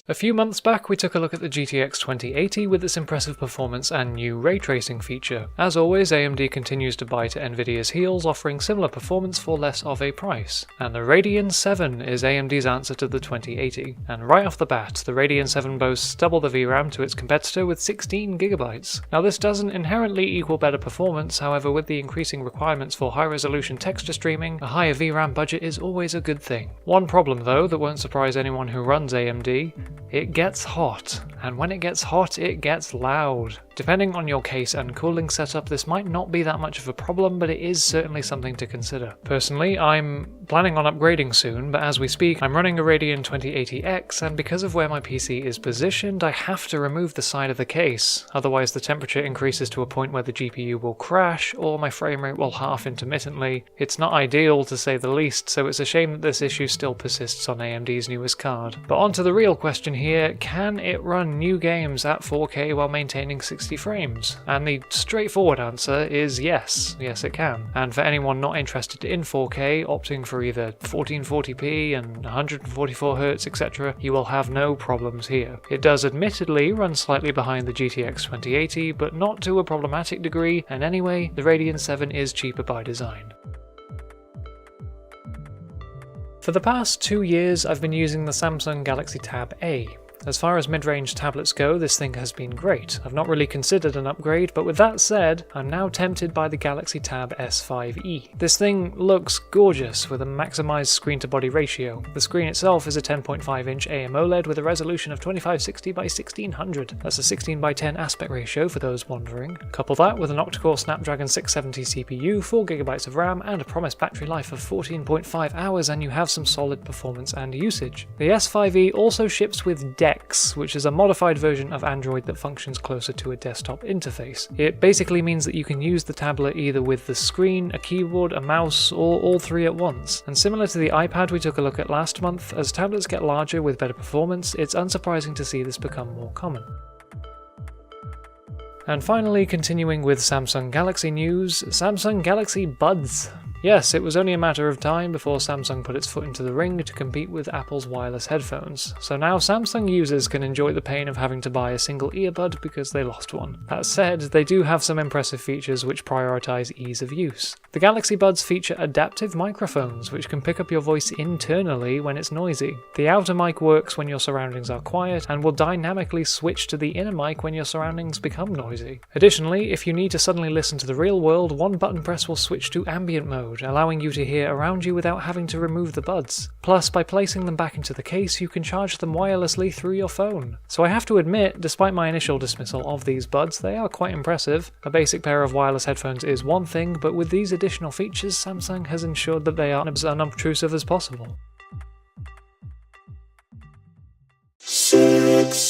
A few months back we took a look at the GTX 2080 with its impressive performance and new ray tracing feature. As always, AMD continues to bite at Nvidia's heels, offering similar performance for less of a price. And the Radeon 7 is AMD's answer to the 2080. And right off the bat, the Radeon 7 boasts double the VRAM to its competitor with 16GB. Now this doesn't inherently equal better performance, however with the increasing requirements for high-resolution texture streaming, a higher VRAM budget is always a good thing. One problem though that won't surprise anyone who runs AMD: it gets hot, and when it gets hot, it gets loud. Depending on your case and cooling setup, this might not be that much of a problem, but it is certainly something to consider. Personally, I'm planning on upgrading soon, but as we speak, I'm running a Radeon 2080X, and because of where my PC is positioned, I have to remove the side of the case. Otherwise, the temperature increases to a point where the GPU will crash, or my frame rate will half intermittently. It's not ideal, to say the least, so it's a shame that this issue still persists on AMD's newest card. But on to the real question here: can it run new games at 4K while maintaining 60 frames? And the straightforward answer is yes. Yes, it can. And for anyone not interested in 4K, opting for either 1440p and 144Hz, etc., you will have no problems here. It does admittedly run slightly behind the GTX 2080, but not to a problematic degree, and anyway, the Radeon 7 is cheaper by design. For the past 2 years, I've been using the Samsung Galaxy Tab A. As far as mid-range tablets go, this thing has been great. I've not really considered an upgrade, but with that said, I'm now tempted by the Galaxy Tab S5e. This thing looks gorgeous with a maximised screen-to-body ratio. The screen itself is a 10.5-inch AMOLED with a resolution of 2560 by 1600. That's a 16:10 aspect ratio for those wondering. Couple that with an octa-core Snapdragon 670 CPU, 4GB of RAM, and a promised battery life of 14.5 hours, and you have some solid performance and usage. The S5e also ships with CeX, which is a modified version of Android that functions closer to a desktop interface. It basically means that you can use the tablet either with the screen, a keyboard, a mouse, or all three at once. And similar to the iPad we took a look at last month, as tablets get larger with better performance, it's unsurprising to see this become more common. And finally, continuing with Samsung Galaxy news, Samsung Galaxy Buds. Yes, it was only a matter of time before Samsung put its foot into the ring to compete with Apple's wireless headphones. So now Samsung users can enjoy the pain of having to buy a single earbud because they lost one. That said, they do have some impressive features which prioritize ease of use. The Galaxy Buds feature adaptive microphones which can pick up your voice internally when it's noisy. The outer mic works when your surroundings are quiet and will dynamically switch to the inner mic when your surroundings become noisy. Additionally, if you need to suddenly listen to the real world, one button press will switch to ambient mode, allowing you to hear around you without having to remove the buds. Plus, by placing them back into the case, you can charge them wirelessly through your phone. So I have to admit, despite my initial dismissal of these buds, they are quite impressive. A basic pair of wireless headphones is one thing, but with these additional features, Samsung has ensured that they are as unobtrusive as possible. CeX.